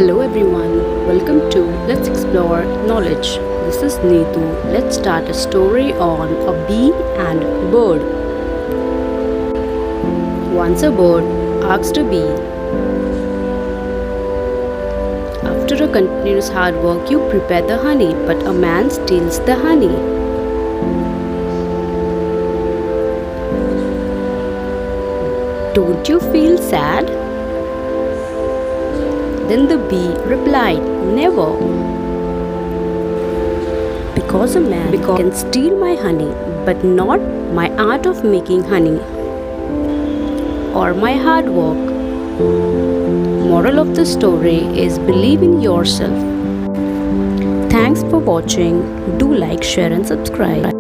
Hello everyone, welcome to Let's Explore Knowledge. This is Neetu. Let's start a story on a bee and bird. Once a bird asked a bee, after a continuous hard work, you prepare the honey, but a man steals the honey. Don't you feel sad? Then the bee replied, Never. Because a man can steal my honey, but not my art of making honey or my hard work. Moral of the story is believe in yourself. Thanks for watching. Do like, share and subscribe.